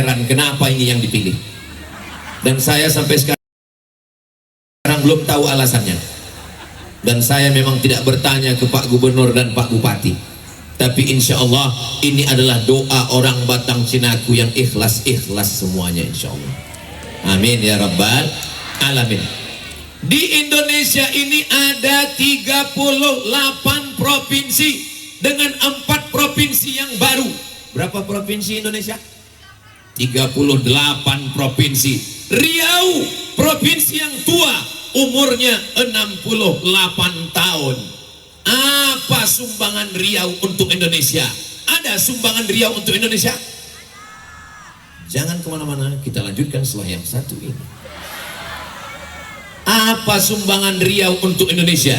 heran kenapa ini yang dipilih. Dan saya sampai sekarang belum tahu alasannya. Dan saya memang tidak bertanya ke Pak Gubernur dan Pak Bupati. Tapi insya Allah ini adalah doa orang Batang Cinaku yang ikhlas-ikhlas semuanya insya Allah. Amin ya Rabbal Alamin. Di Indonesia ini ada 38 provinsi dengan 4 provinsi yang baru. Berapa provinsi Indonesia? 38 provinsi. Riau provinsi yang tua, umurnya 68 tahun. Apa sumbangan Riau untuk Indonesia? Ada sumbangan Riau untuk Indonesia? Jangan kemana-mana, kita lanjutkan setelah yang satu ini. Apa sumbangan Riau untuk Indonesia?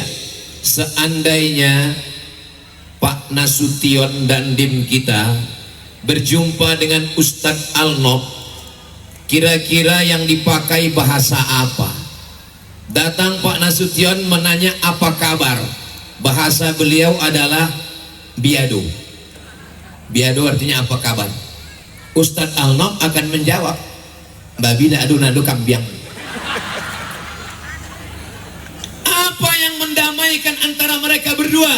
Seandainya Pak Nasution dan Dim kita berjumpa dengan Ustadz Alnob, kira-kira yang dipakai bahasa apa? Datang Pak Nasution menanya apa kabar, bahasa beliau adalah biado. Biado artinya apa kabar? Ustadz Alnob akan menjawab babi nadu kambiang. Apa yang mendamaikan antara mereka berdua?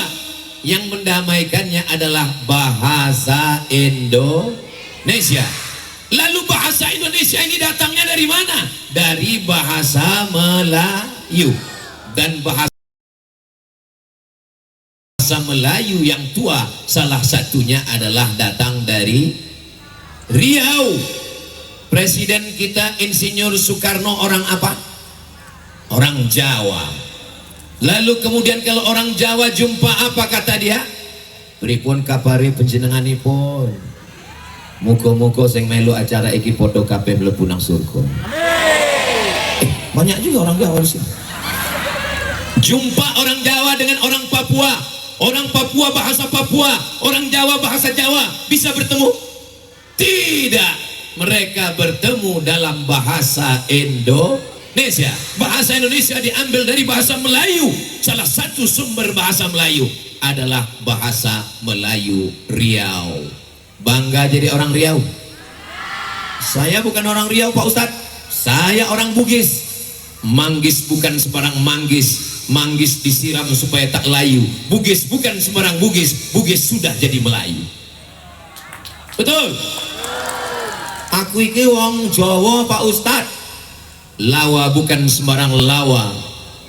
Yang mendamaikannya adalah bahasa Indonesia. Lalu bahasa Indonesia ini datangnya dari mana? Dari bahasa Melayu. Dan bahasa Melayu yang tua salah satunya adalah datang dari Riau. Presiden kita Insinyur Soekarno orang apa? Orang Jawa. Lalu kemudian kalau orang Jawa jumpa apa kata dia? Pripun kabare panjenenganipun? Muga-muga sing melu acara iki padha kabeh mlebu nang surga. Banyak juga orang Jawa di sini. Jumpa orang Jawa dengan orang Papua. Orang Papua bahasa Papua, orang Jawa bahasa Jawa, bisa bertemu? Tidak. Mereka bertemu dalam bahasa Indonesia. Bahasa Indonesia diambil dari bahasa Melayu. Salah satu sumber bahasa Melayu adalah bahasa Melayu Riau. Bangga jadi orang Riau? Saya bukan orang Riau Pak Ustadz, saya orang Bugis. Manggis bukan sembarang manggis. Manggis disiram supaya tak layu. Bugis bukan sembarang Bugis. Bugis sudah jadi Melayu. Betul? Aku iki wong Jawa Pak Ustadz. Lawa bukan sembarang lawa.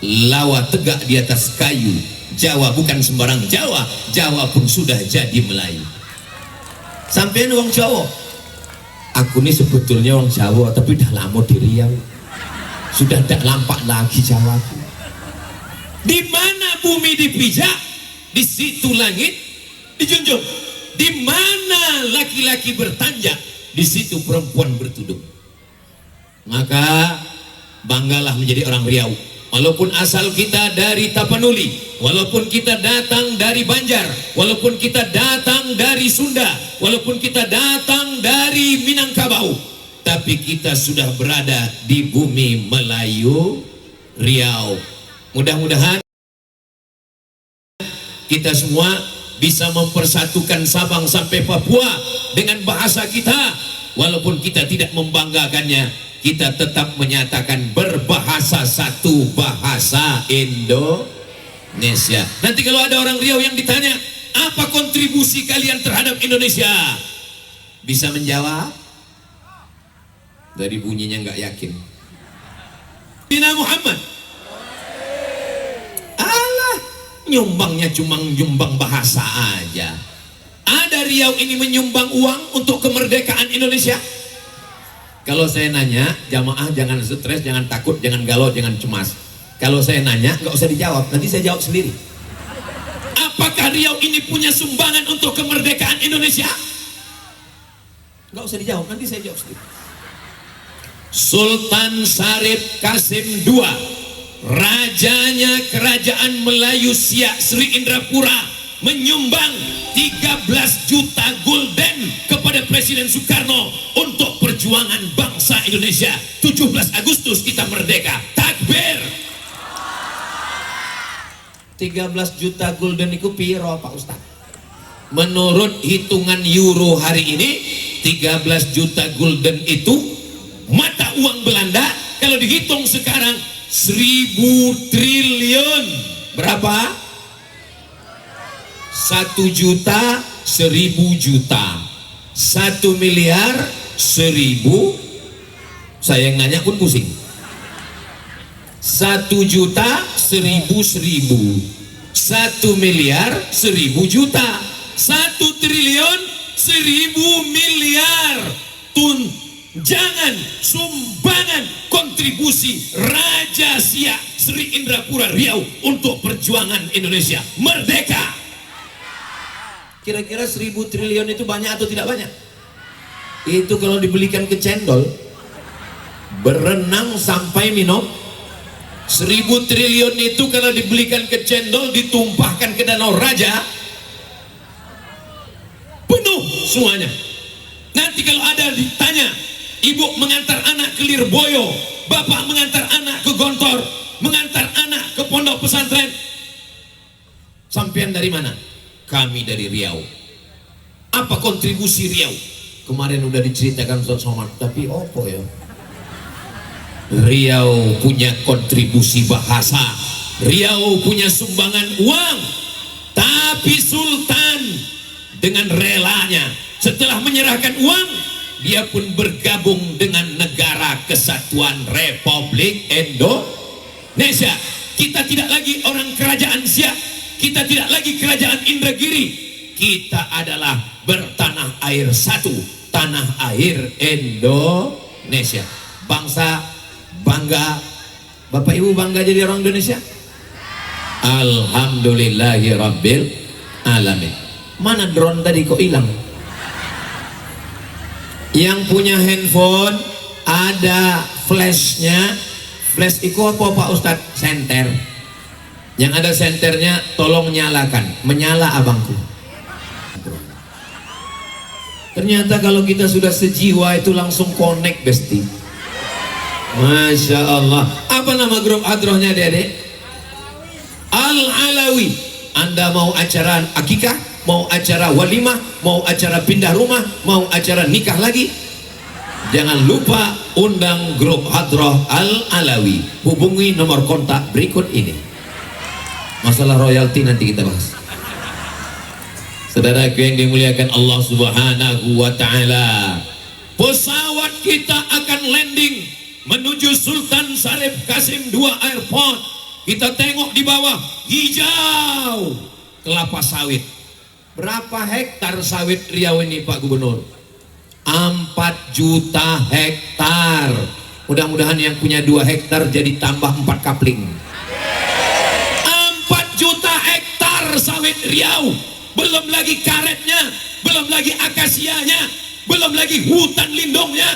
Lawa tegak di atas kayu. Jawa bukan sembarang Jawa. Jawa pun sudah jadi Melayu. Sampean wong Jawa. Aku ini sebetulnya wong Jawa, tapi dah lama di Riau. Sudah tidak lampak lagi Jawaku. Di mana bumi dipijak, di situ langit dijunjung. Di mana laki-laki bertanjak, di situ perempuan bertudung. Maka banggalah menjadi orang Riau. Walaupun asal kita dari Tapanuli, walaupun kita datang dari Banjar, walaupun kita datang dari Sunda, walaupun kita datang dari Minangkabau, tapi kita sudah berada di bumi Melayu Riau. Mudah-mudahan kita semua bisa mempersatukan Sabang sampai Papua dengan bahasa kita. Walaupun kita tidak membanggakannya, kita tetap menyatakan berbahasa satu, bahasa Indonesia. Nanti kalau ada orang Riau yang ditanya, apa kontribusi kalian terhadap Indonesia? Bisa menjawab? Dari bunyinya nggak yakin. Bina Muhammad. Alah, nyumbangnya cuma nyumbang bahasa aja. Ada Riau ini menyumbang uang untuk kemerdekaan Indonesia? Kalau saya nanya, jamaah jangan stres, jangan takut, jangan galau, jangan cemas. Kalau saya nanya, nggak usah dijawab, nanti saya jawab sendiri. Apakah Riau ini punya sumbangan untuk kemerdekaan Indonesia? Nggak usah dijawab, nanti saya jawab sendiri. Sultan Syarif Kasim II, rajanya kerajaan Melayu Siak Sri Indrapura, menyumbang 13 juta gulden kepada Presiden Soekarno untuk perjuangan bangsa Indonesia. 17 Agustus kita merdeka. Takbir. 13 juta gulden itu piro Pak Ustaz? Menurut hitungan euro hari ini, 13 juta gulden itu mata uang Belanda. Kalau dihitung sekarang 1000 triliun. Berapa? 1 juta 1000 juta. 1 miliar 1000. Saya yang nanya pun pusing. 1 juta 1000 1 miliar 1000 juta. 1 triliun 1000 miliar. Tunjangan, sumbangan, kontribusi Raja Siak Sri Indrapura Riau untuk perjuangan Indonesia merdeka. Kira-kira 1000 triliun itu banyak atau tidak banyak? Itu kalau dibelikan ke cendol, berenang sampai minum. 1000 triliun itu kalau dibelikan ke cendol, ditumpahkan ke Danau Raja, penuh semuanya. Nanti kalau ada ditanya, ibu mengantar anak ke Lirboyo, bapak mengantar anak ke Gontor, mengantar anak ke pondok pesantren, sampean dari mana? Kami dari Riau. Apa kontribusi Riau? Kemarin udah diceritakan Ustaz Somad, tapi opo ya? Riau punya kontribusi bahasa, Riau punya sumbangan uang, tapi Sultan dengan relanya setelah menyerahkan uang, dia pun bergabung dengan Negara Kesatuan Republik Indonesia. Kita tidak lagi orang kerajaan Siak, kita tidak lagi kerajaan Indragiri, kita adalah bertanah air satu, tanah air Indonesia. Bangsa bangga, Bapak Ibu bangga jadi orang Indonesia? Alhamdulillahirabbil alamin. Mana drone tadi kok hilang? Yang punya handphone ada flashnya. Flash itu apa Pak Ustadz? Senter. Yang ada senternya tolong nyalakan. Menyala abangku. Ternyata kalau kita sudah sejiwa itu langsung connect besti. Masya Allah. Apa nama grup hadrohnya Dede? Al-Alawi. Anda mau acara akikah, mau acara walimah, mau acara pindah rumah, mau acara nikah lagi, jangan lupa undang grup hadroh Al-Alawi. Hubungi nomor kontak berikut ini. Masalah royalti nanti kita bahas. Saudaraku yang dimuliakan Allah Subhanahu wa Ta'ala, pesawat kita akan landing menuju Sultan Syarif Kasim II Airport. Kita tengok di bawah, hijau kelapa sawit. Berapa hektar sawit Riau ini Pak Gubernur? 4 juta hektar. Mudah-mudahan yang punya 2 hektar jadi tambah 4 kapling. 4 juta hektar sawit Riau. Belum lagi karetnya, belum lagi akasianya, belum lagi hutan lindungnya.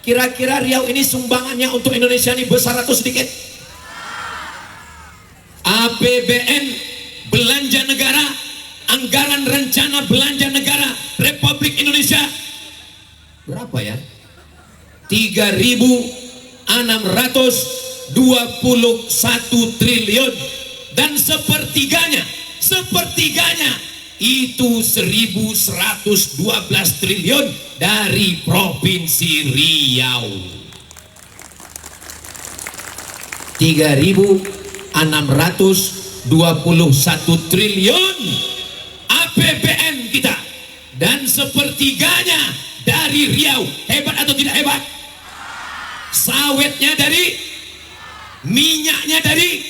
Kira-kira Riau ini sumbangannya untuk Indonesia ini besar atau sedikit? APBN belanja negara, anggaran rencana belanja negara Republik Indonesia berapa ya? 3.621 triliun, dan sepertiganya itu 1.112 triliun dari Provinsi Riau. 3.621 triliun APBN kita, dan sepertiganya dari Riau. Hebat atau tidak hebat? Sawitnya dari, minyaknya dari,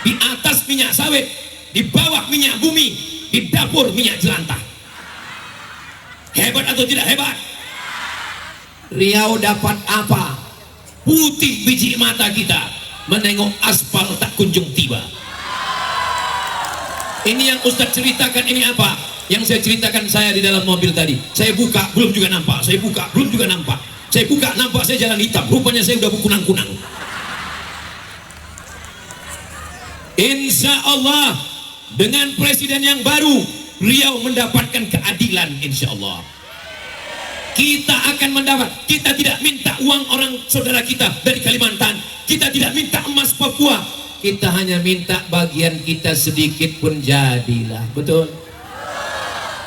di atas minyak sawit, di bawah minyak bumi, di dapur minyak jelantah. Hebat atau tidak hebat? Riau dapat apa? Putih biji mata kita menengok aspal tak kunjung tiba. Ini yang Ustadz ceritakan ini apa? Yang saya ceritakan saya di dalam mobil tadi. Saya buka belum juga nampak, saya buka belum juga nampak, saya buka nampak saya jalan hitam, rupanya saya udah berkunang-kunang. Insya Allah dengan presiden yang baru, Riau mendapatkan keadilan. Insya Allah kita akan mendapat. Kita tidak minta uang orang saudara kita dari Kalimantan, kita tidak minta emas Papua, kita hanya minta bagian kita sedikit pun jadilah. Betul?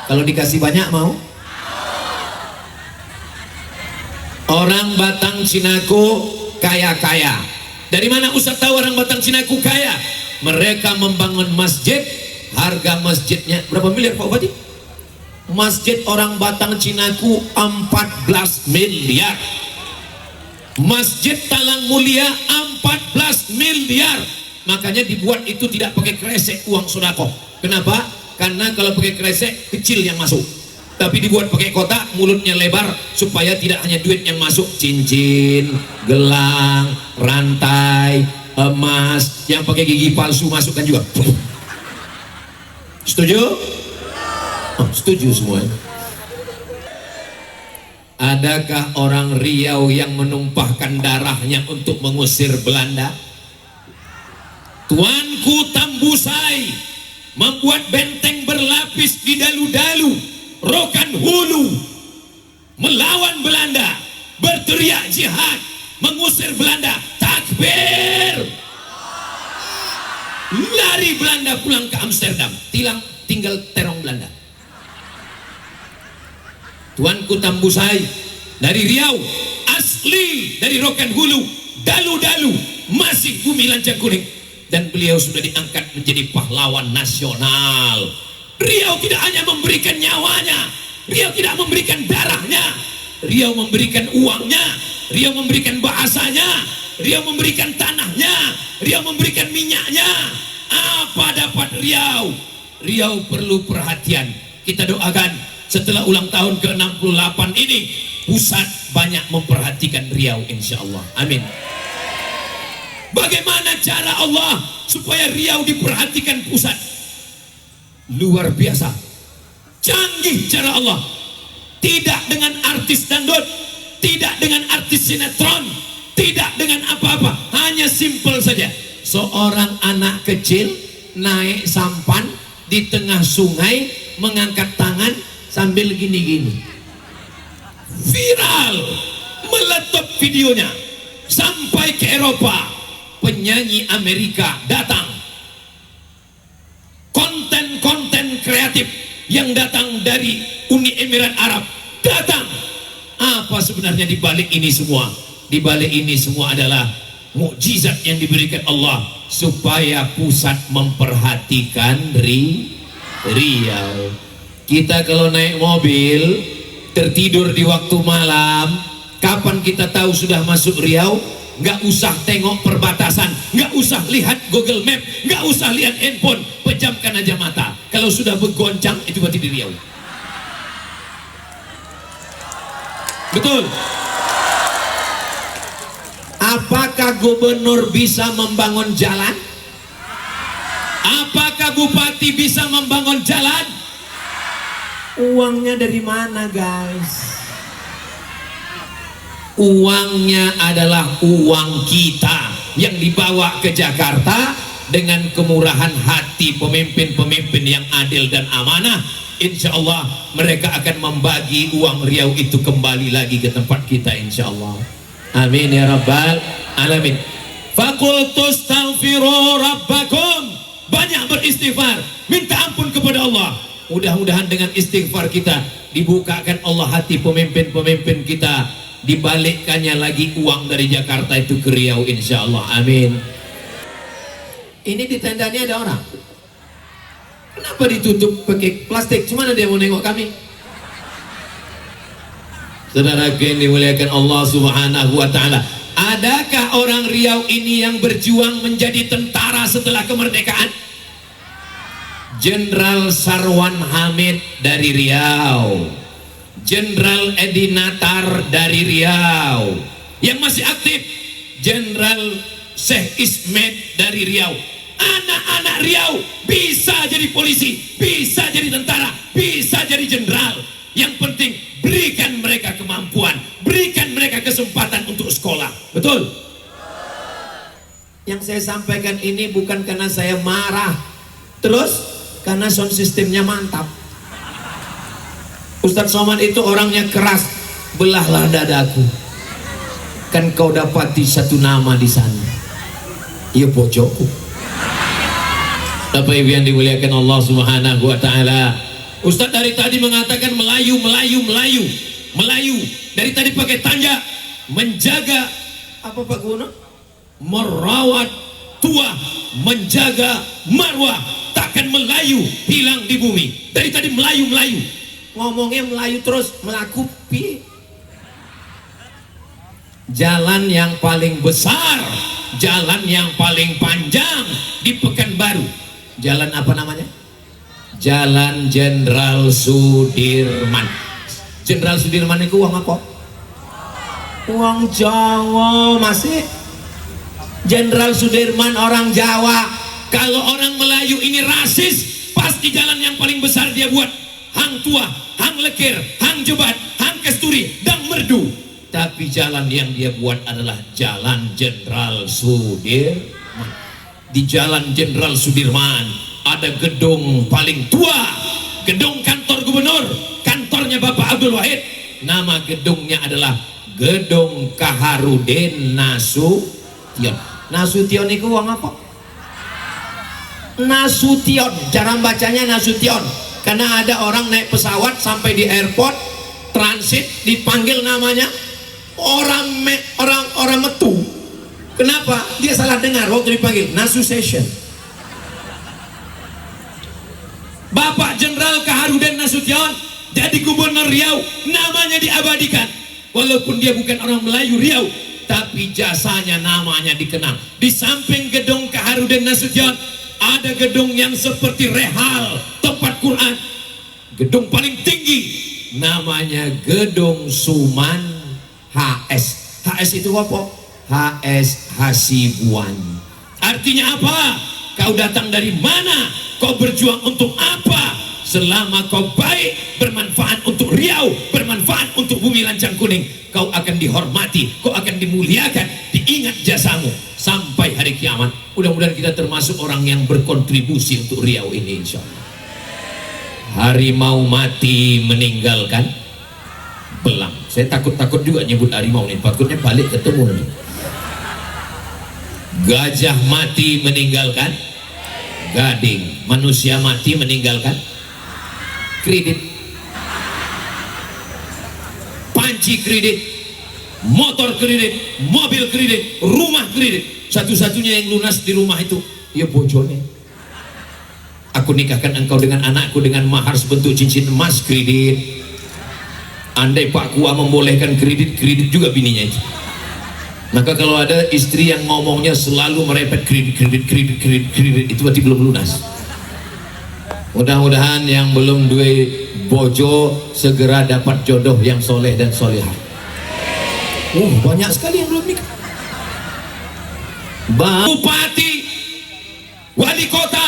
Kalau dikasih banyak mau? Orang Batang Cinaku kaya-kaya. Dari mana Ustaz tahu orang Batang Cinaku kaya? Mereka membangun masjid, harga masjidnya berapa miliar Pak Bupati? Masjid orang Batang Cinaku 14 miliar. Masjid Talang Mulia 14 miliar. Makanya dibuat itu tidak pakai kresek uang sodako. Kenapa? Karena kalau pakai kresek kecil yang masuk, tapi dibuat pakai kotak, mulutnya lebar supaya tidak hanya duit yang masuk, cincin, gelang, rantai, emas, yang pakai gigi palsu masukkan juga. Setuju? Oh, setuju semuanya. Adakah orang Riau yang menumpahkan darahnya untuk mengusir Belanda? Tuanku Tambusai membuat benteng berlapis di Dalu-Dalu, Rokan Hulu, melawan Belanda, berteriak jihad, mengusir Belanda, takbir. Lari Belanda pulang ke Amsterdam, tinggal terong Belanda. Tuanku Tambusai dari Riau, asli dari Rokan Hulu, Dalu-Dalu, masih bumi lancang kuning, dan beliau sudah diangkat menjadi pahlawan nasional. Riau tidak hanya memberikan nyawanya, Riau tidak memberikan darahnya, Riau memberikan uangnya, Riau memberikan bahasanya, Riau memberikan tanahnya, Riau memberikan minyaknya. Apa dapat Riau? Riau perlu perhatian. Kita doakan setelah ulang tahun ke-68 ini, pusat banyak memperhatikan Riau insyaallah. Amin. Bagaimana cara Allah supaya Riau diperhatikan pusat? Luar biasa, canggih cara Allah. Tidak dengan artis dangdut, tidak dengan artis sinetron, tidak dengan apa-apa, hanya simpel saja. Seorang anak kecil naik sampan di tengah sungai, mengangkat tangan sambil gini-gini, viral, meletup videonya sampai ke Eropa. Penyanyi Amerika datang, konten-konten kreatif yang datang dari Uni Emirat Arab datang. Apa sebenarnya di balik ini semua? Di balik ini semua adalah mukjizat yang diberikan Allah supaya pusat memperhatikan Riau. Kita kalau naik mobil tertidur di waktu malam, kapan kita tahu sudah masuk Riau? Nggak usah tengok perbatasan, nggak usah lihat Google Map, nggak usah lihat handphone, pejamkan aja mata. Kalau sudah bergoncang, itu berarti di Riau. Betul. Apakah gubernur bisa membangun jalan? Apakah bupati bisa membangun jalan? Uangnya dari mana, guys? Uangnya adalah uang kita yang dibawa ke Jakarta dengan kemurahan hati pemimpin-pemimpin yang adil dan amanah. Insya Allah mereka akan membagi uang Riau itu kembali lagi ke tempat kita insya Allah. Amin ya rabbal alamin. Fakultu astaghfiru rabbakum, banyak beristighfar, minta ampun kepada Allah. Mudah-mudahan dengan istighfar kita dibukakan Allah hati pemimpin-pemimpin kita, dibalikkannya lagi uang dari Jakarta itu ke Riau insya Allah. Amin. Ini di tendanya ada orang, kenapa ditutup pakai plastik? Cuma ada yang mau nengok kami. Saudara yang dimuliakan Allah subhanahu wa ta'ala, adakah orang Riau ini yang berjuang menjadi tentara setelah kemerdekaan? Jenderal Sarwan Hamid dari Riau, Jenderal Edi Natar dari Riau. Yang masih aktif Jenderal Syekh Ismet dari Riau. Anak-anak Riau bisa jadi polisi, bisa jadi tentara, bisa jadi jenderal. Yang penting berikan mereka kemampuan, berikan mereka kesempatan untuk sekolah. Betul? Yang saya sampaikan ini bukan karena saya marah, terus karena sound systemnya mantap. Ustadz Somad itu orangnya keras, belahlah dadaku, kan kau dapati satu nama di sana. Iya pojokku. Bapak Ibu yang dimuliakan Allah subhanahu wa ta'ala, Ustadz dari tadi mengatakan Melayu, Melayu, Melayu, Melayu. Dari tadi pakai tanja, menjaga apa Pak Gubernur? Merawat tuah, menjaga marwah, takkan Melayu hilang di bumi. Dari tadi Melayu ngomongnya Melayu terus, melaku piye? Jalan yang paling besar, jalan yang paling panjang di Pekanbaru, jalan apa namanya? Jalan Jenderal Sudirman. Jenderal Sudirman itu uang apa? Uang Jawa masih. Jenderal Sudirman orang Jawa. Kalau orang Melayu ini rasis, pasti jalan yang paling besar dia buat. Hang Tua, Hang Lekir, Hang Jebat, Hang Kesturi, dan Merdu. Tapi jalan yang dia buat adalah Jalan Jenderal Sudirman. Di Jalan Jenderal Sudirman ada gedung paling tua, gedung kantor gubernur, kantornya Bapak Abdul Wahid. Nama gedungnya adalah Gedung Kaharudin Nasution. Nasution itu uang apa? Nasution, cara bacanya Nasution. Karena ada orang naik pesawat sampai di airport transit dipanggil namanya orang metu. Kenapa? Dia salah dengar waktu dipanggil Nasution. Bapak Jenderal Kaharudin Nasution jadi gubernur Riau, namanya diabadikan. Walaupun dia bukan orang Melayu Riau, tapi jasanya namanya dikenal. Di samping gedung Kaharudin Nasution ada gedung yang seperti rehal tempat Quran. Gedung paling tinggi namanya Gedung Suman HS. HS itu apa? HS Hasibuan. Artinya apa? Kau datang dari mana? Kau berjuang untuk apa? Selama kau baik, bermanfaat untuk Riau, bermanfaat untuk bumi lancang kuning, kau akan dihormati, kau akan dimuliakan, diingat jasamu sampai hari kiamat. Mudah-mudahan kita termasuk orang yang berkontribusi untuk Riau ini, insya Allah. Harimau mati meninggalkan belang. Saya takut juga nyebut harimau ini, takutnya balik ketemu nih. Gajah mati meninggalkan gading. Manusia mati meninggalkan kredit, panci kredit, motor kredit, mobil kredit, rumah kredit. Satu-satunya yang lunas di rumah itu ya bojone. Aku nikahkan engkau dengan anakku dengan mahar sebentuk cincin emas, kredit. Andai Pak Kua membolehkan kredit juga bininya itu. Maka kalau ada istri yang ngomongnya selalu merepet kredit itu berarti belum lunas. Mudah-mudahan yang belum duwe bojo segera dapat jodoh yang soleh dan solehah. Banyak sekali yang belum nikah. Bupati, wali kota,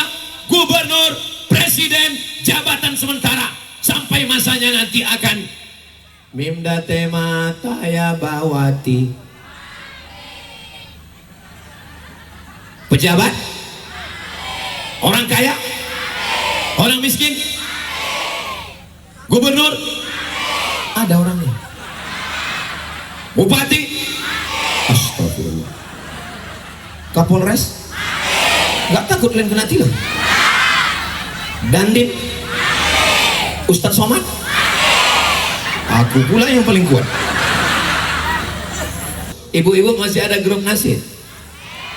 gubernur, presiden, jabatan sementara sampai masanya nanti akan Mimda tema taya bawati. Pejabat, orang kaya, orang miskin, gubernur, ada orangnya. Bupati, astagfirullah. Kapolres, nggak takut kalian kena tilang. Dandim, Ustadz Somad, aku pula yang paling kuat. Ibu-ibu masih ada grup nasib.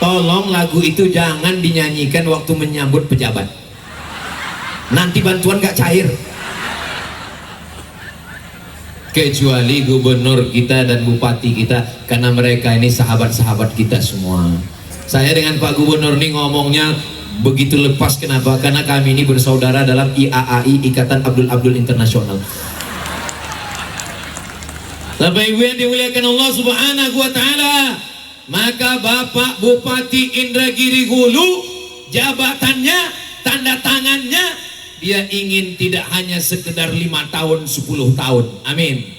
Tolong lagu itu jangan dinyanyikan waktu menyambut pejabat. Nanti bantuan gak cair. Kecuali gubernur kita dan bupati kita, karena mereka ini sahabat-sahabat kita semua. Saya dengan Pak Gubernur ini ngomongnya begitu lepas. Kenapa? Karena kami ini bersaudara dalam IAAI, Ikatan Abdul Internasional. Bapak Ibu yang dimuliakan Allah Subhanahu wa Ta'ala, maka Bapak Bupati Indragiri Hulu, jabatannya, tanda tangannya, dia ingin tidak hanya sekedar 5 tahun, 10 tahun. Amin.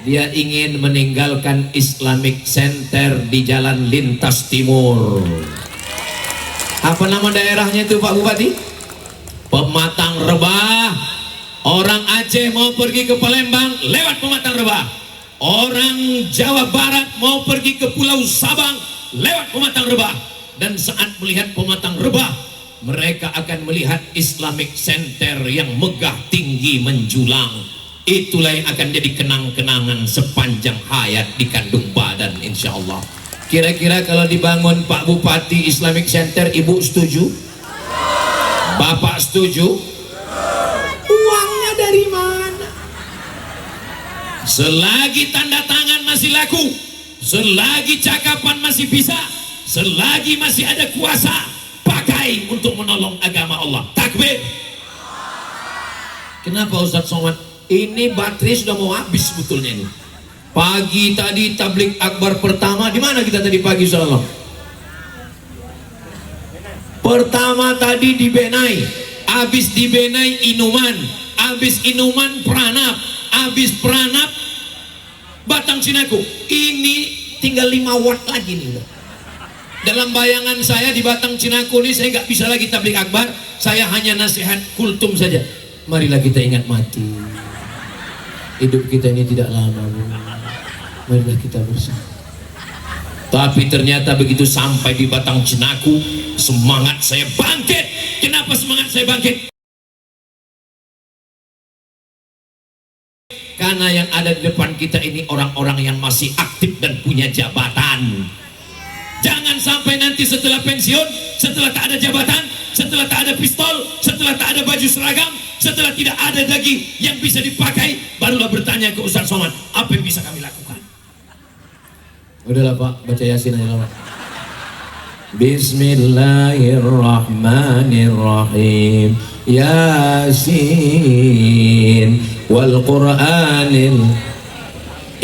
Dia ingin meninggalkan Islamic Center di Jalan Lintas Timur. Apa nama daerahnya itu Pak Bupati? Pematang Rebah. Orang Aceh mau pergi ke Palembang lewat Pematang Rebah. Orang Jawa Barat mau pergi ke Pulau Sabang lewat Pematang Rebah. Dan saat melihat Pematang Rebah, mereka akan melihat Islamic Center yang megah tinggi menjulang. Itulah yang akan jadi kenang-kenangan sepanjang hayat di kandung badan, insya Allah. Kira-kira kalau dibangun Pak Bupati Islamic Center, Ibu setuju? Bapak setuju? Uangnya dari mana? Selagi tanda tangan masih laku, selagi cakapan masih bisa, selagi masih ada kuasa, pakai untuk menolong agama Allah. Takbir. Kenapa Ustadz Somad? Ini baterai sudah mau habis sebetulnya ini. Pagi tadi tablik akbar pertama, di mana kita tadi pagi Ustadz Allah? Pertama tadi di Benai, habis di Benai Inuman, habis Inuman Pranap, habis Pranap Batang Cinaku. Ini tinggal 5 watt lagi nih. Dalam bayangan saya di Batang Cinaku ini saya nggak bisa lagi tablik akbar, saya hanya nasihat kultum saja. Marilah kita ingat mati. Hidup kita ini tidak lama, Bu. Marilah kita bersama. Tapi ternyata begitu sampai di Batang Cinaku, semangat saya bangkit. Kenapa semangat saya bangkit? Karena yang ada di depan kita ini orang-orang yang masih aktif dan punya jabatan. Jangan sampai nanti setelah pensiun, setelah tak ada jabatan, setelah tak ada pistol, setelah tak ada baju seragam, setelah tidak ada daging yang bisa dipakai, barulah bertanya ke Ustaz Somad, apa yang bisa kami lakukan? Udahlah Pak, baca Yasin aja lah. Bismillahirrahmanirrahim. Yasin wal Qur'anil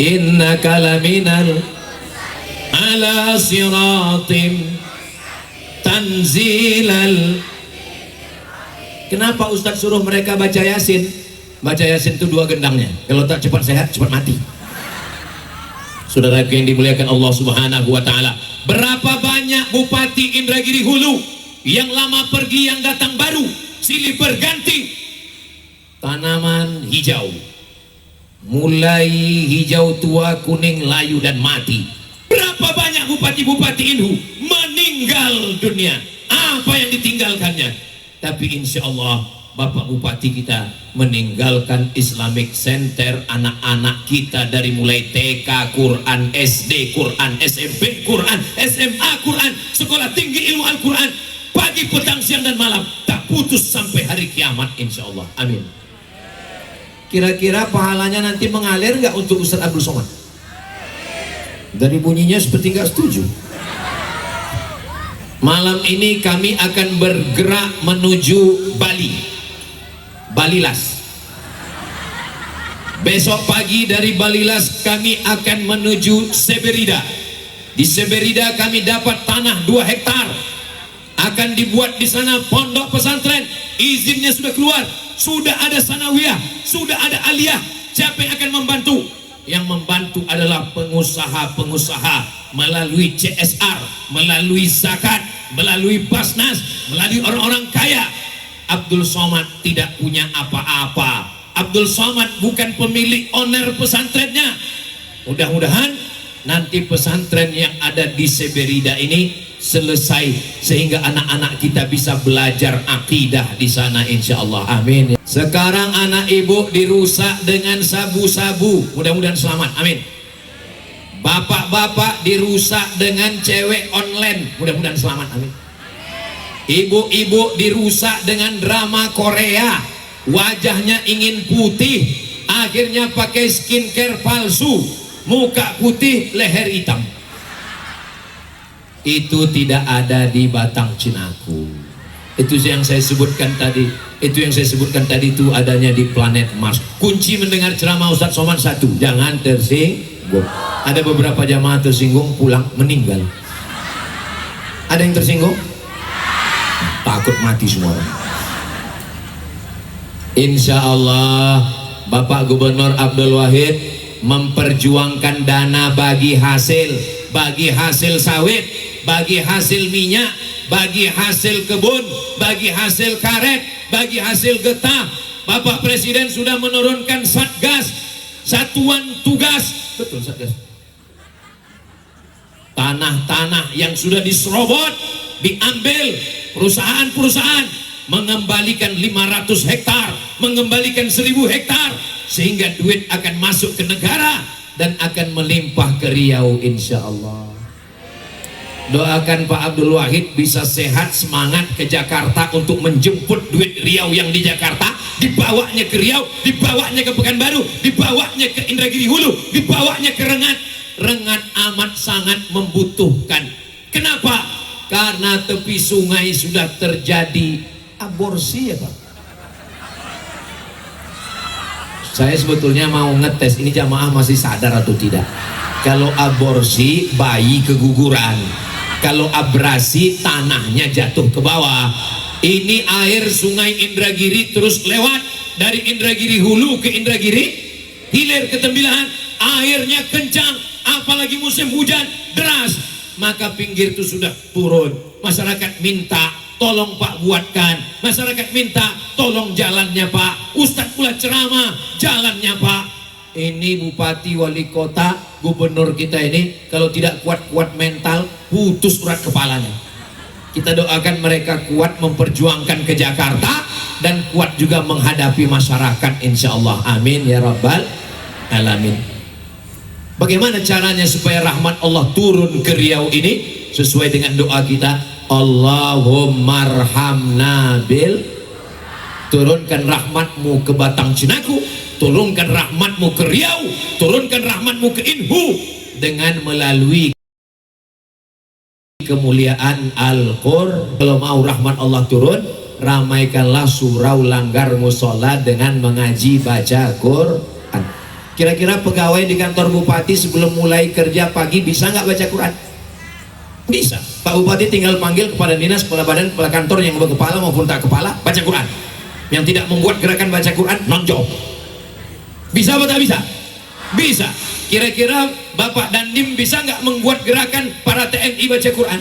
innaka laminal ala siratim tanzilal. Kenapa Ustadz suruh mereka baca Yasin? Baca Yasin itu 2 gendangnya. Kalau tak cepat sehat, cepat mati. Saudara yang dimuliakan Allah Subhanahu wa taala. Berapa banyak Bupati Indragiri Hulu yang lama pergi, yang datang baru, silih berganti. Tanaman hijau. Mulai hijau, tua, kuning, layu dan mati. Berapa banyak bupati-bupati Inhu meninggal dunia. Apa yang ditinggalkannya? Tapi insya Allah Bapak Bupati kita meninggalkan Islamic Center, anak-anak kita dari mulai TK Quran, SD Quran, SMP Quran, SMA Quran, sekolah tinggi ilmu Al-Quran, pagi, petang, siang dan malam, tak putus sampai hari kiamat insya Allah. Amin. Kira-kira pahalanya nanti mengalir nggak untuk Ustadz Abdul Somad? Dari bunyinya seperti nggak setuju. Malam ini kami akan bergerak menuju Bali, Balilas. Besok pagi dari Balilas kami akan menuju Seberida. Di Seberida kami dapat tanah 2 hektar. Akan dibuat di sana pondok pesantren. Izinnya sudah keluar, sudah ada sanawiyah, sudah ada aliyah. Siapa yang akan membantu? Yang membantu adalah pengusaha-pengusaha melalui CSR, melalui zakat, melalui Basnas, melalui orang-orang kaya. Abdul Somad tidak punya apa-apa. Abdul Somad bukan pemilik owner pesantrennya. Mudah-mudahan nanti pesantren yang ada di Seberida ini selesai sehingga anak-anak kita bisa belajar akidah di sana insyaallah. Amin. Sekarang anak ibu dirusak dengan sabu-sabu, mudah-mudahan selamat. Amin. Bapak-bapak dirusak dengan cewek online, mudah-mudahan selamat. Amin. Ibu-ibu dirusak dengan drama Korea, wajahnya ingin putih, akhirnya pakai skincare palsu, muka putih, leher hitam. Itu tidak ada di Batang Cinaku. Itu yang saya sebutkan tadi. Itu yang saya sebutkan tadi itu adanya di planet Mars. Kunci mendengar ceramah Ustadz Somad 1, jangan tersinggung. Ada beberapa jamaah tersinggung pulang meninggal. Ada yang tersinggung? Takut mati semua orang. Insya Allah Bapak Gubernur Abdul Wahid memperjuangkan dana bagi hasil sawit, bagi hasil minyak, bagi hasil kebun, bagi hasil karet, bagi hasil getah. Bapak Presiden sudah menurunkan Satgas, satuan tugas, betul Satgas, tanah-tanah yang sudah diserobot diambil perusahaan-perusahaan, mengembalikan 500 hektar, mengembalikan 1000 hektar, sehingga duit akan masuk ke negara dan akan melimpah ke Riau insya Allah. Doakan Pak Abdul Wahid bisa sehat, semangat ke Jakarta untuk menjemput duit Riau yang di Jakarta, dibawanya ke Riau, dibawanya ke Pekanbaru, dibawanya ke Indragiri Hulu, dibawanya ke Rengat. Rengat amat sangat membutuhkan. Kenapa? Karena tepi sungai sudah terjadi aborsi ya Pak. Saya sebetulnya mau ngetes ini jamaah masih sadar atau tidak. Kalau aborsi bayi keguguran, kalau abrasi tanahnya jatuh ke bawah. Ini air sungai Indragiri terus lewat dari Indragiri Hulu ke Indragiri Hilir ke Tembilahan, airnya kencang, apalagi musim hujan deras, maka pinggir itu sudah turun. Masyarakat minta tolong Pak buatkan, masyarakat minta tolong jalannya Pak, Ustadz pula ceramah jalannya Pak. Ini bupati, wali kota, gubernur kita ini kalau tidak kuat-kuat mental, putus urat kepalanya. Kita doakan mereka kuat memperjuangkan ke Jakarta dan kuat juga menghadapi masyarakat insya Allah. Amin ya rabbal alamin. Bagaimana caranya supaya rahmat Allah turun ke Riau ini? Sesuai dengan doa kita, Allahumma arhamna bil, turunkan rahmatmu ke Batang Cinaku, turunkan rahmatmu ke Riau, turunkan rahmatmu ke Inhu dengan melalui kemuliaan Al-Qur'an. Kalau mau rahmat Allah turun, ramaikanlah surau langgar musola dengan mengaji baca Quran. Kira-kira pegawai di kantor bupati sebelum mulai kerja pagi bisa nggak baca Quran? Bisa. Pak Bupati tinggal panggil kepala dinas, kepala badan, kepala kantor yang berkepala maupun tak kepala, baca Quran. Yang tidak membuat gerakan baca Quran, non-job. Bisa atau tak bisa? Bisa. Kira-kira Bapak Dandim bisa nggak membuat gerakan para TNI baca Quran?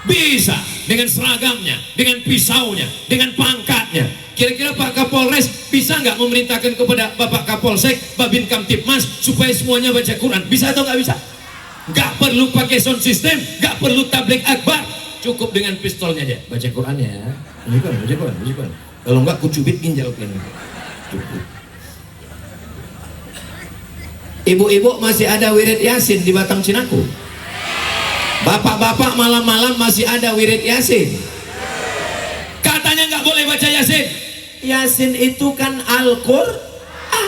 Bisa. Dengan seragamnya, dengan pisaunya, dengan pangkatnya. Kira-kira Pak Kapolres bisa nggak memerintahkan kepada Bapak Kapolsek, Babin Kamtipmas supaya semuanya baca Quran? Bisa atau nggak bisa? Nggak perlu pakai sound system, nggak perlu tablik akbar, cukup dengan pistolnya aja. Baca Qurannya ya. Baca Quran. Kalau nggak kucubit ginjal kalian. Cukup. Ibu-ibu masih ada wirid Yasin di Batang Cinaku? Bapak-bapak malam-malam masih ada wirid Yasin? Katanya nggak boleh baca Yasin. Yasin itu kan Al-Qur'an.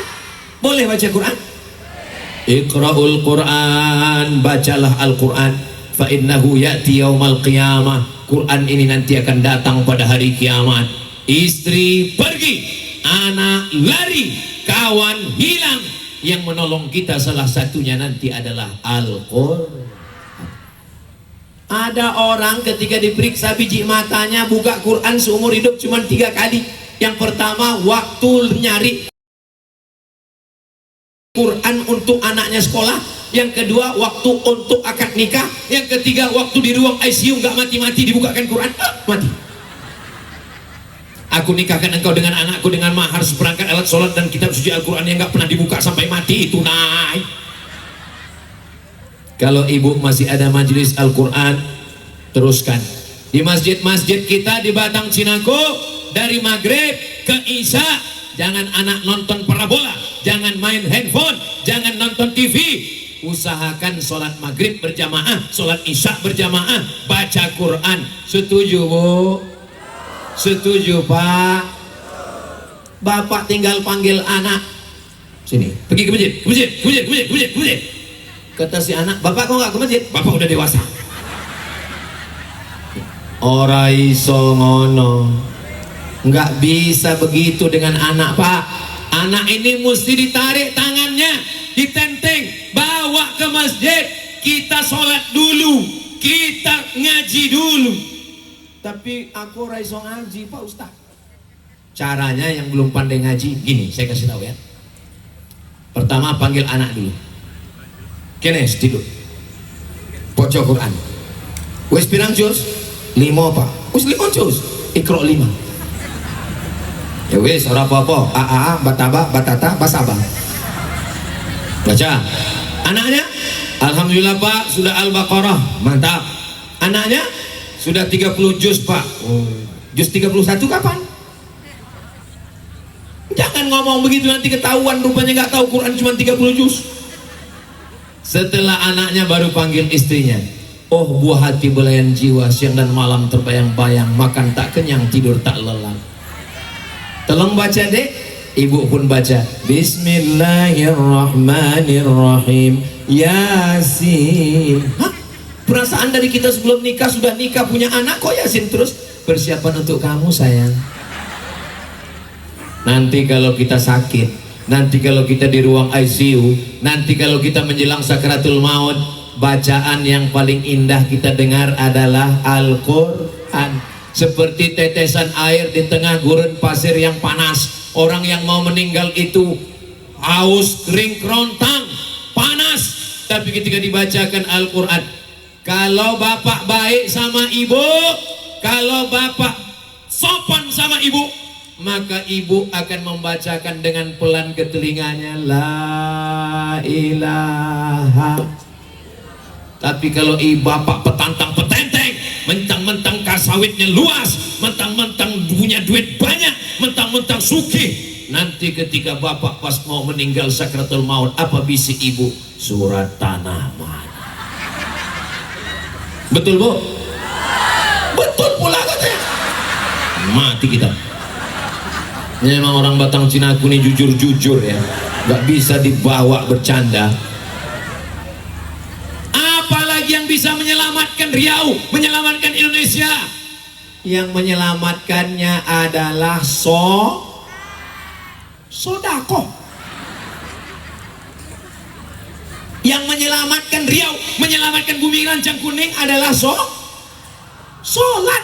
Boleh baca Quran? Iqra'ul Quran, bacalah Al-Quran, fa innahu ya'ti yaumal qiyamah. Quran ini nanti akan datang pada hari kiamat. Istri pergi, anak lari, kawan hilang, yang menolong kita salah satunya nanti adalah Al-Quran. Ada orang ketika diperiksa biji matanya buka Quran seumur hidup cuma 3 kali. Yang pertama waktu nyari Quran untuk anaknya sekolah, yang kedua waktu untuk akad nikah, yang ketiga waktu di ruang ICU nggak mati-mati dibukakan Quran, mati. Aku nikahkan engkau dengan anakku dengan mahar seperangkat alat sholat dan kitab suci Al-Quran yang nggak pernah dibuka sampai mati, itu naik. Kalau ibu masih ada majelis Al-Quran, teruskan di masjid-masjid kita di Batang Cinaku, dari maghrib ke isya. Jangan anak nonton parabola, jangan main handphone, jangan nonton TV. Usahakan sholat maghrib berjamaah, sholat isya berjamaah, baca Quran. Setuju Bu? Setuju Pak? Bapak tinggal panggil anak, sini, pergi ke masjid. Kata si anak, Bapak kok nggak ke masjid? Bapak udah dewasa. Ora iso ngono. Nggak bisa begitu dengan anak Pak. Anak ini mesti ditarik tangannya, ditenteng, bawa ke masjid, kita sholat dulu, kita ngaji dulu. Tapi aku raiso ngaji Pak Ustaz. Caranya yang belum pandai ngaji gini, saya kasih tahu ya. Pertama panggil anak dulu. Kenes tidur, pojok Quran. Wes pirang juz? 5 Pak. Wes 5 juz. Iqra 5. Ya wis ora apa-apa, bataba batata basaba. Baca. Anaknya alhamdulillah Pak sudah Al-Baqarah, mantap. Anaknya sudah 30 juz Pak. Juz 31 kapan? Jangan ngomong begitu nanti ketahuan rupanya nggak tahu Quran cuma 30 juz. Setelah anaknya baru panggil istrinya. Oh buah hati belayan jiwa, siang dan malam terbayang-bayang, makan tak kenyang, tidur tak lelap. Tolong baca dek. Ibu pun baca Bismillahirrahmanirrahim Yasin. Hah? Perasaan dari kita sebelum nikah sudah nikah punya anak kok Yasin terus? Persiapan untuk kamu sayang. Nanti kalau kita sakit, nanti kalau kita di ruang ICU, nanti kalau kita menjelang sakaratul maut, bacaan yang paling indah kita dengar adalah Al-Quran. Seperti tetesan air di tengah gurun pasir yang panas. Orang yang mau meninggal itu haus, kering, kerontang, panas. Tapi ketika dibacakan Al-Quran, kalau bapak baik sama ibu, kalau bapak sopan sama ibu, maka ibu akan membacakan dengan pelan ke telinganya La ilaha. Tapi kalau ibu bapak petantang petenteng, mentang-mentang kasawitnya luas, mentang-mentang punya duit banyak, mentang-mentang sugih, nanti ketika bapak pas mau meninggal sakratul maut, apa bisik ibu? Surat tanah mana? Betul bu? Betul pula katanya. Mati kita. Memang orang Batang Cinaku ini jujur-jujur ya, nggak bisa dibawa bercanda. Apalagi yang bisa menyelamatkan Riau, menyelamatkan Indonesia? Yang menyelamatkannya adalah sodako. Yang menyelamatkan Riau, menyelamatkan bumi Rancang Kuning adalah solat.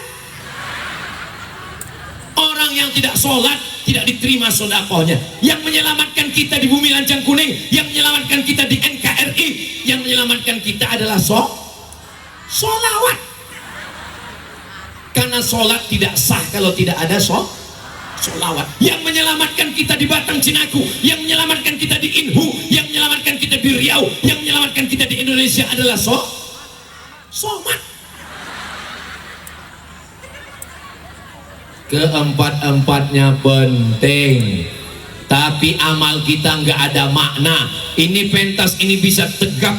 Orang yang tidak sholat tidak diterima sodakohnya. Yang menyelamatkan kita di bumi Lancang Kuning, yang menyelamatkan kita di NKRI, yang menyelamatkan kita adalah solawat. Karena sholat tidak sah kalau tidak ada solawat. Yang menyelamatkan kita di Batang Cinaku, yang menyelamatkan kita di Inhu, yang menyelamatkan kita di Riau, yang menyelamatkan kita di Indonesia adalah somat. Keempat-empatnya penting, tapi amal kita nggak ada makna. Ini pentas ini bisa tegak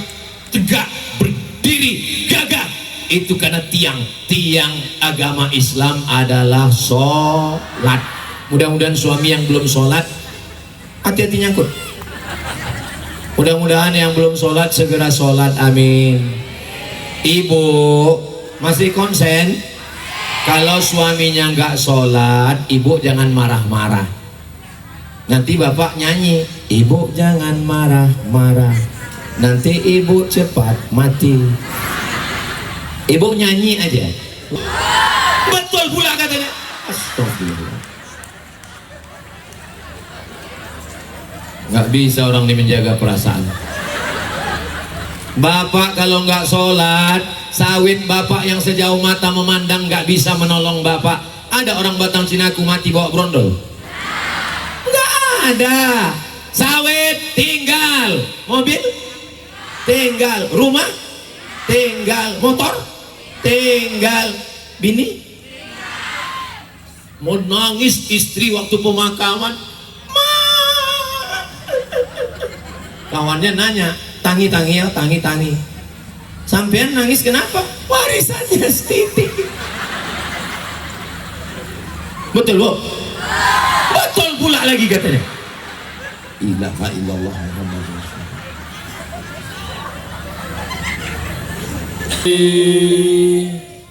berdiri gagah, itu karena tiang agama Islam adalah sholat. Mudah-mudahan suami yang belum sholat hati-hati nyangkut. Mudah-mudahan yang belum sholat segera sholat, amin. Ibu masih konsen? Kalau suaminya nggak sholat, ibu jangan marah-marah. Nanti bapak nyanyi, ibu jangan marah-marah, nanti ibu cepat mati. Ibu nyanyi aja. Betul pula katanya. Astagfirullah. Nggak bisa orang ini menjaga perasaan. Bapak kalau nggak sholat, sawit bapak yang sejauh mata memandang nggak bisa menolong bapak. Ada orang Batang Cinaku mati bawa brondol? Nggak ada. Sawit tinggal, mobil tinggal, rumah tinggal, motor tinggal, bini mau nangis istri waktu pemakaman, kawannya nanya, tangi ya, tangi. Sampean nangis kenapa? Warisannya setitik. Betul bu? Betul pula lagi katanya. Ilaha illallah Muhammad Rasulullah.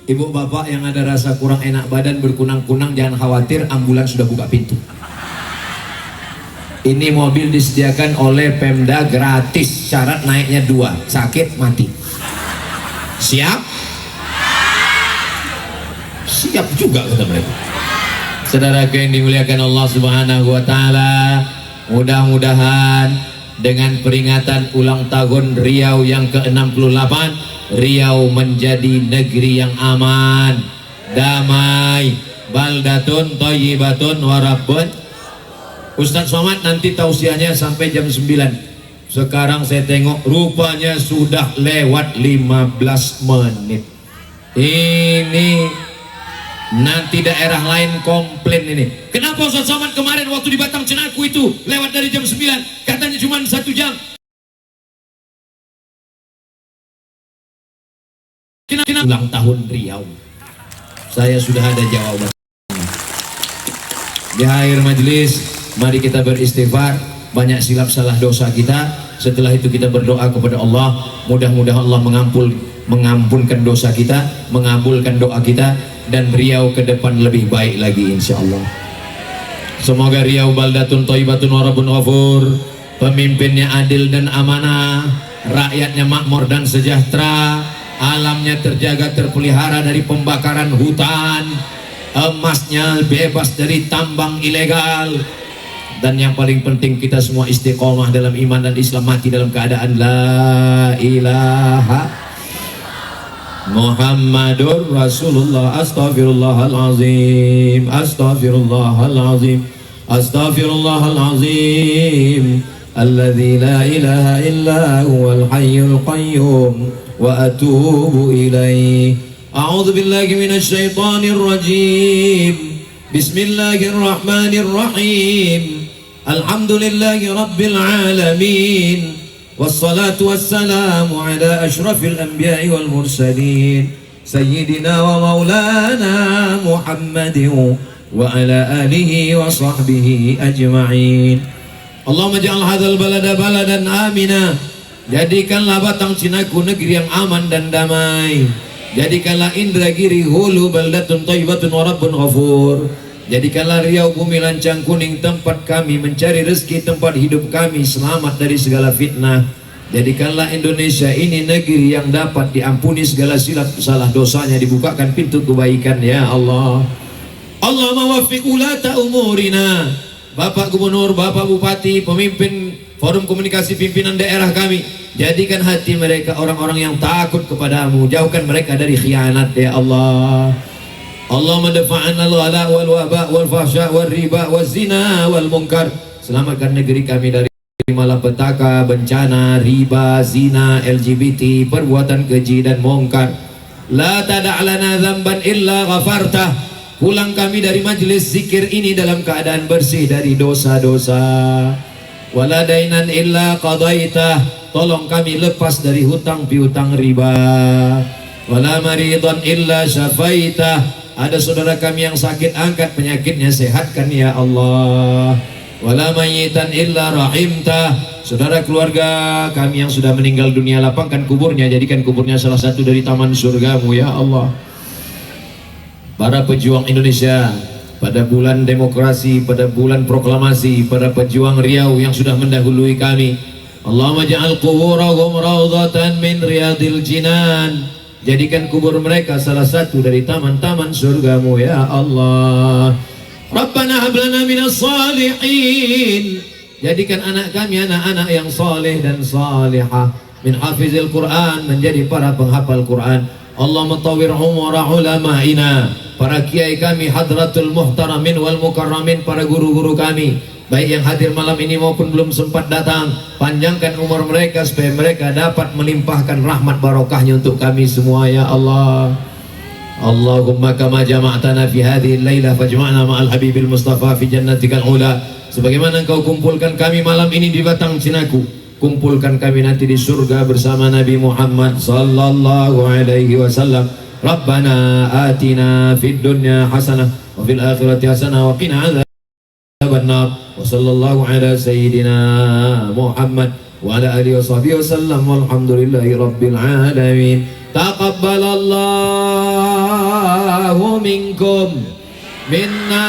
Ibu bapak yang ada rasa kurang enak badan berkunang-kunang, jangan khawatir, ambulans sudah buka pintu. Ini mobil disediakan oleh Pemda gratis, syarat naiknya 2, sakit mati. Siap? Siap juga kata mereka. Saudara yang dimuliakan Allah Subhanahu wa taala, mudah-mudahan dengan peringatan ulang tahun Riau yang ke-68, Riau menjadi negeri yang aman, damai, baldatun thayyibatun warabbun. Ustadz Somad nanti tausiahnya sampai jam 9. Sekarang saya tengok rupanya sudah lewat 15 menit. Ini Nanti daerah lain komplain ini. Kenapa Ustaz Somad kemarin waktu di Batang Cenaku itu lewat dari jam 9, katanya cuma 1 jam. Kenapa? Ulang tahun Riau. Saya sudah ada jawaban. Di akhir majelis, mari kita beristighfar, banyak silap salah dosa kita. Setelah itu kita berdoa kepada Allah, mudah-mudahan Allah mengampunkan dosa kita, mengabulkan doa kita, dan Riau ke depan lebih baik lagi insyaallah. Semoga Riau baldatun thayyibatun wa rabbun ghafur, pemimpinnya adil dan amanah, rakyatnya makmur dan sejahtera, alamnya terjaga terpelihara dari pembakaran hutan, emasnya bebas dari tambang ilegal, dan yang paling penting kita semua istiqomah dalam iman dan Islam, mati dalam keadaan la ilaha Muhammadur Rasulullah. Astaghfirullahalazim, astaghfirullahalazim, astaghfirullahalazim, alladzi la ilaha illa huwal hayyul qayyum wa atubu ilaih. A'udzu billahi minasy syaithanir rajim. Bismillahirrahmanirrahim. Alhamdulillahi rabbil alamin. Wassalatu wassalamu ala ashrafil anbiya'i wal mursalin sayyidina wa maulana Muhammadin wa ala alihi wa sahbihi ajma'in. Allahumma ja'al hadzal balada baladan amina. Jadikanlah Batang Cenaku negeri yang aman dan damai. Jadikanlah Indragiri Hulu baldatun thayyibatun wa rabbun ghafur. Jadikanlah Riau bumi lancang kuning tempat kami mencari rezeki, tempat hidup kami selamat dari segala fitnah. Jadikanlah Indonesia ini negeri yang dapat diampuni segala silap salah dosanya, dibukakan pintu kebaikan ya Allah. Allahumma waffiq ulata umurina. Bapak Gubernur, Bapak Bupati, pemimpin forum komunikasi pimpinan daerah kami, jadikan hati mereka orang-orang yang takut kepadamu, jauhkan mereka dari khianat ya Allah. Allahumma dafa'anna al-ghala wal waba wal fahsya wal riba wal zina wal munkar. Selamatkan negeri kami dari malapetaka, bencana, riba, zina, LGBT, perbuatan keji dan munkar. La tada'lana dzamban illa ghafartah. Pulang kami dari majelis zikir ini dalam keadaan bersih dari dosa-dosa. Wala dainan illa qadaitah. Tolong kami lepas dari hutang piutang riba. Wala maridan illa syafaitah. Ada saudara kami yang sakit, angkat penyakitnya, sehatkan ya Allah. Wala mayyitan illa rahimtah. Saudara keluarga kami yang sudah meninggal dunia, lapangkan kuburnya, jadikan kuburnya salah satu dari taman surgamu ya Allah. Para pejuang Indonesia pada bulan demokrasi, pada bulan proklamasi, para pejuang Riau yang sudah mendahului kami, Allahumma ja'al quburahum raudhatan min riyadil jinan. Jadikan kubur mereka salah satu dari taman-taman surgamu ya Allah. Rabbana hablana minas salihin. Jadikan anak kami anak-anak yang saleh dan salihah, min hafizil Quran, menjadi para penghafal Quran. Allahumma tawwir umura ulama'ina, para kiai kami, hadratul muhtaramin wal mukarramin, para guru-guru kami, baik yang hadir malam ini maupun belum sempat datang, panjangkan umur mereka supaya mereka dapat melimpahkan rahmat barokahnya untuk kami semua ya Allah. Allahumma kama jama'tana fi hadhihi al-lailah fajma'na ma'al habibil mustafa fi jannatikal ula. Sebagaimana engkau kumpulkan kami malam ini di Batang Cenaku, kumpulkan kami nanti di surga bersama Nabi Muhammad sallallahu alaihi wasallam. Rabbana atina fid dunya hasanah wa fil akhirati hasanah wa qina adzabannar. Wa sallallahu ala sayyidina Muhammad wa ala alihi wa sahbihi wasallam walhamdulillahi rabbil alamin. Taqabbalallahu minkum minna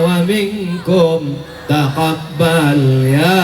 wa minkum taqabbal ya